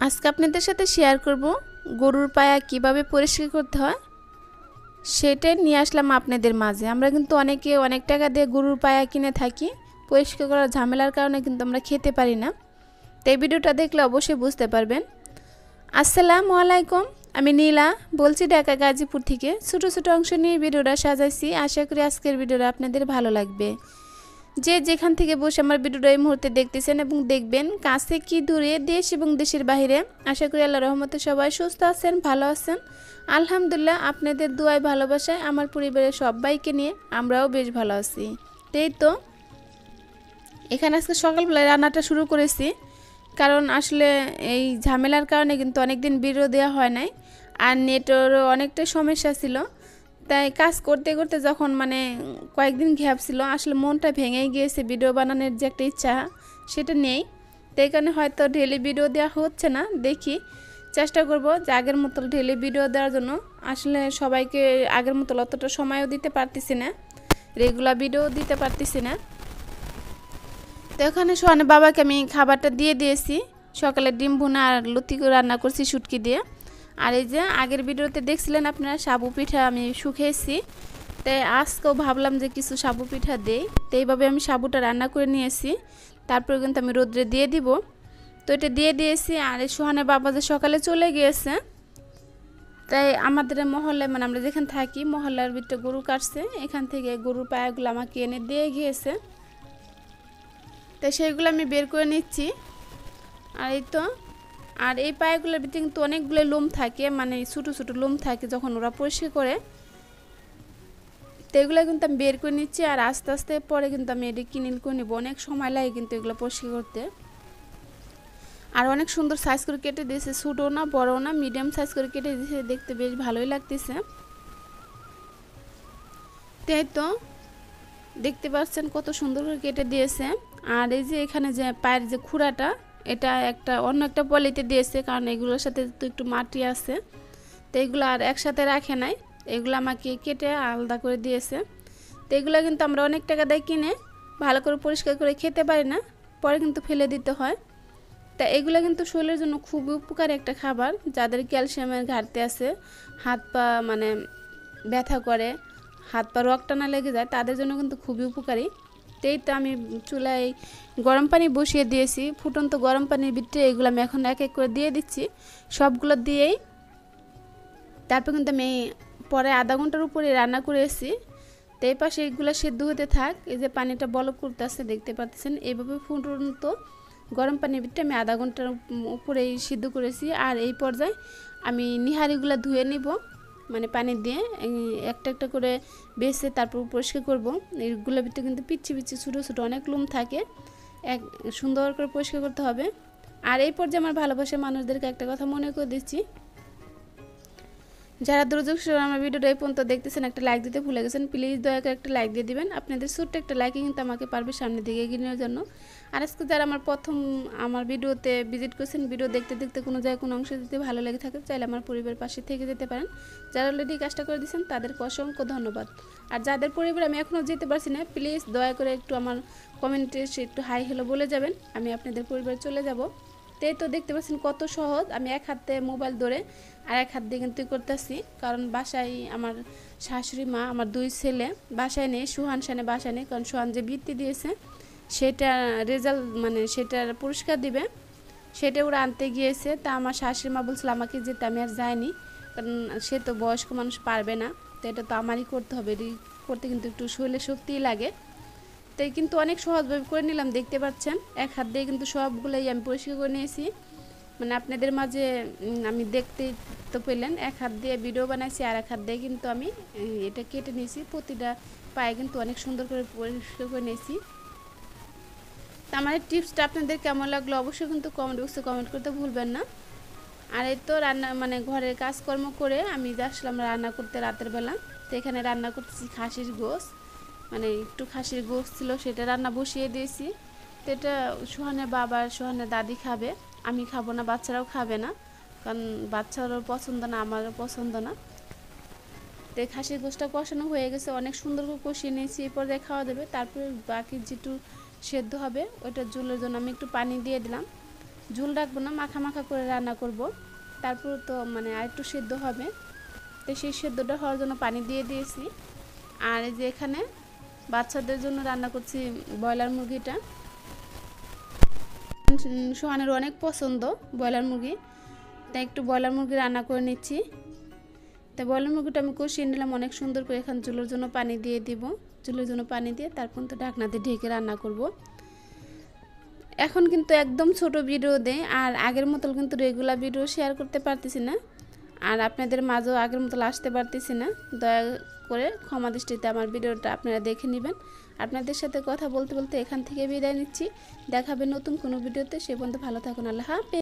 আজকে আপনাদের সাথে শেয়ার করব গরুর পায়া কিভাবে পরিষ্কার করতে হয় সেটা নিয়ে আসলাম আপনাদের মাঝে। আমরা কিন্তু অনেকে অনেক টাকা দিয়ে গরুর পায়া কিনে থাকি, পরিষ্কার করার ঝামেলার কারণে কিন্তু আমরা খেতে পারি না। তো এই ভিডিওটা দেখলে অবশ্যই বুঝতে পারবেন। আসসালামু আলাইকুম, আমি নীলা বলছি ঢাকা গাজীপুর থেকে। ছোটো ছোটো অংশ নিয়ে ভিডিওটা সাজাইছি, আশা করি আজকের ভিডিওটা আপনাদের ভালো লাগবে। যে যেখান থেকে বসে আমার ভিডিওটা এই মুহূর্তে দেখতেছেন এবং দেখবেন, কাছে কি দূরে, দেশ এবং দেশের বাইরে, আশা করি আল্লাহর রহমতে সবাই সুস্থ আছেন, ভালো আছেন। আলহামদুলিল্লাহ, আপনাদের দোয়ায় ভালোবাসায় আমার পরিবারের সবাইকে নিয়ে আমরাও বেশ ভালো আছি। তাই তো এখানে আজকে সকালবেলায় রান্নাটা শুরু করেছি, কারণ আসলে এই ঝামেলার কারণে কিন্তু অনেক দিন ভিডিও দেওয়া হয় নাই, আর নেটেরও অনেকটা সমস্যা ছিল। তাই কাজ করতে করতে যখন কয়েকদিন গ্যাপ ছিল, আসলে মনটা ভেঙেই গিয়েছে ভিডিও বানানোর যে একটা ইচ্ছা সেটা নেই। তাই কারণে হয়তো ডেলি ভিডিও দেওয়া হচ্ছে না। দেখি, চেষ্টা করব যে আগের মতো ডেলি ভিডিও দেওয়ার জন্য। আসলে সবাইকে আগের মতো অতটা সময়ও দিতে পারতেছি না, রেগুলার ভিডিও দিতে পারতেছি না। তো এখানে সোহানের বাবাকে আমি খাবারটা দিয়ে দিয়েছি। সকালে ডিম ভুনা আর লুচি রান্না করছি শুটকি দিয়ে। আর এই যে আগের ভিডিওতে দেখছিলেন আপনারা সাবু পিঠা আমি শুকিয়েছি, তাই আজকেও ভাবলাম যে কিছু সাবু পিঠা দেই। তো এইভাবে আমি সাবুটা রান্না করে নিয়েছি, তারপরে কিন্তু আমি রোদ্রে দিয়ে দিব। তো এটা দিয়ে দিয়েছি। আর এই সোহানের বাবা যে সকালে চলে গিয়েছে, তাই আমাদের মহল্লায় আমরা যেখানে থাকি মহল্লার ভিতরে গরু কাটছে, এখান থেকে গরুর পায়াগুলো আমাকে এনে দিয়ে গিয়েছে। তাই সেইগুলো আমি বের করে নিচ্ছি। আর এই তো, আর এই পায়াগুলোর ভিতরে কিন্তু অনেকগুলো লোম থাকে, ছোটো ছোটো লোম থাকে যখন ওরা পরিষ্কার করে। তো এগুলো কিন্তু আমি বের করে নিচ্ছি, আর আস্তে আস্তে পরে কিন্তু আমি এটা কিনে করে নেবো। অনেক সময় লাগে কিন্তু এগুলো পরিষ্কার করতে। আর অনেক সুন্দর সাইজ করে কেটে দিয়েছে, ছোটো না বড়ও না, মিডিয়াম সাইজ করে কেটে দিয়েছে, দেখতে বেশ ভালোই লাগতেছে। তাই তো দেখতে পাচ্ছেন কত সুন্দর করে কেটে দিয়েছে। আর এই যে এখানে যে পায়ের যে খুঁড়াটা, এটা অন্য একটা পলিতে দিয়েছে, কারণ এগুলোর সাথে তো একটু মাটি আছে, তো এগুলো আর একসাথে রাখে নাই, এগুলো আমাকে কেটে আলাদা করে দিয়েছে। তো এগুলো কিন্তু আমরা অনেক টাকা দিয়ে কিনে ভালো করে পরিষ্কার করে খেতে পারি না, পরে কিন্তু ফেলে দিতে হয়। তা এগুলো কিন্তু শরীরের জন্য খুবই উপকারী একটা খাবার। যাদের ক্যালসিয়ামের ঘাটতি আছে, হাত পা ব্যথা করে, হাত পা রক টানা লেগে যায়, তাদের জন্য কিন্তু খুবই উপকারী। তাই তো আমি চুলায় গরম পানি বসিয়ে দিয়েছি, ফুটন্ত গরম পানির ভিতরে এগুলো আমি এখন এক এক করে দিয়ে দিচ্ছি। সবগুলো দিয়েই তারপর কিন্তু আমি পরে আধা ঘন্টার উপরে রান্না করে এসেছি। তো এই পাশে এগুলো সেদ্ধ হতে থাক। এই যে পানিটা বলক করতে আসছে, দেখতে পাচ্ছেন। এইভাবে ফুটন্ত গরম পানির ভিতরে আমি আধা ঘন্টার উপরেই সিদ্ধ করেছি। আর এই পর্যায়ে আমি নিহারিগুলো ধুয়ে নিব, পানি দিয়ে একটা একটা করে বেছে তারপর পরিষ্কার করব। এইগুলোর ভিতরে কিন্তু পিচ্ছি পিচ্ছি ছোটো ছোটো অনেক লোম থাকে, সুন্দর করে পরিষ্কার করতে হবে। আর এই পর্যায়ে আমার ভালোবাসার মানুষদেরকে একটা কথা মনে করে দিচ্ছি, যারা দুর্যোগ আমার ভিডিওটা এই পর্যন্ত দেখতেছেন, একটা লাইক দিতে ভুলে গেছেন, প্লিজ দয়া করে একটা লাইক দিয়ে দিবেন। আপনাদের ছোট্ট একটা লাইকই কিন্তু আমাকে পারবে সামনের দিকে এগিয়ে নেওয়ার জন্য। আর আজকে যারা আমার ভিডিওতে ভিজিট করছেন, ভিডিও দেখতে দেখতে কোনো জায়গায় কোনো অংশ দিতে ভালো লেগে থাকে, চাইলে আমার পরিবারের পাশে থেকে যেতে পারেন। যারা অলরেডি কাজটা করে দিয়েছেন তাদেরকে অসংখ্য ধন্যবাদ। আর যাদের পরিবার আমি এখনও যেতে পারছি না, প্লিজ দয়া করে একটু আমার কমেন্টে একটু হাই হ্যালো বলে যাবেন, আমি আপনাদের পরিবারে চলে যাব। তাই তো দেখতে পাচ্ছেন কত সহজ। আমি এক হাতে মোবাইল ধরে আর এক হাত দিয়ে কিন্তু করতেছি, কারণ বাসায় আমার শাশুড়ি মা, আমার দুই ছেলে বাসায় নেই, সুহান শানে বাসায় নেই, কারণ সুহান যে বৃত্তি দিয়েছে সেটা রেজাল্ট সেটার পুরস্কার দিবে, সেটা ওরা আনতে গিয়েছে। তা আমার শাশুড়ি মা বলছিল আমাকে যেতে, আমি আর যাইনি, কারণ সে তো বয়স্ক মানুষ পারবে না, তো এটা তো আমারই করতে হবে, করতে কিন্তু একটু শরীরে শক্তিই লাগে। তাই কিন্তু অনেক সহজভাবে করে নিলাম, দেখতে পাচ্ছেন। এক হাত দিয়ে কিন্তু সবগুলোই আমি পরিষ্কার করে নিয়েছি, আপনাদের মাঝে আমি দেখতে তো পেলেন, এক হাত দিয়ে ভিডিও বানাইছি, আর এক হাত দিয়ে কিন্তু আমি এটা কেটে নিয়েছি। প্রতিটা পায়ে কিন্তু অনেক সুন্দর করে পরিষ্কার করে নিয়েছি। তো আমার এই টিপসটা আপনাদের কেমন লাগলো অবশ্যই কিন্তু কমেন্ট বক্সে কমেন্ট করতে ভুলবেন না। আর এই তো রান্না ঘরের কাজকর্ম করে আমি আসলাম রান্না করতে রাতের বেলা। তো এখানে রান্না করতেছি খাসির গোশ, একটু খাসির গোশ ছিল, সেটা রান্না বসিয়ে দিয়েছি। তো এটা সোহানের বাবা আর সোহানের দাদি খাবে, আমি খাবো না, বাচ্চারাও খাবে না, কারণ বাচ্চারও পছন্দ না, আমারও পছন্দ না। তো খাসির গোশটা কষানো হয়ে গেছে, অনেক সুন্দর করে কষিয়ে নিয়েছি। এরপর দিয়ে খাওয়া দেবে, তারপরে বাকি যেটু সেদ্ধ হবে ওইটা ঝোলের জন্য আমি একটু পানি দিয়ে দিলাম। ঝোল রাখবো না, মাখা মাখা করে রান্না করব। তারপর তো মানে আর একটু সিদ্ধ হবে, তো সেই সিদ্ধটা হওয়ার জন্য পানি দিয়ে দিয়েছি। আর এই যে এখানে বাচ্চাদের জন্য রান্না করছি ব্রয়লার মুরগিটা। সোহানের অনেক পছন্দ ব্রয়লার মুরগি, তাই একটু ব্রয়লার মুরগি রান্না করে নিচ্ছি। তো ব্রয়লার মুরগিটা আমি কষিয়ে নিলাম অনেক সুন্দর করে। এখন চুলোর জন্য পানি দিয়ে দিব, চুলোর জন্য পানি দিয়ে তারপর তো ঢাকনা দিয়ে ঢেকে রান্না করব। এখন কিন্তু একদম ছোট ভিডিও দেয়, আর আগের মতো কিন্তু রেগুলার ভিডিও শেয়ার করতে পারতেছি না, আর আপনাদের মাঝেও আগের মতো আসতে পারতেছি না। দয়া করে ক্ষমা দৃষ্টিতে আমার ভিডিওটা আপনারা দেখে নেবেন। আপনাদের সাথে কথা বলতে বলতে এখান থেকে বিদায় নিচ্ছি। দেখাবে নতুন কোনো ভিডিওতে, সে পর্যন্ত ভালো থাকুন। আল্লাহ হাফেজ।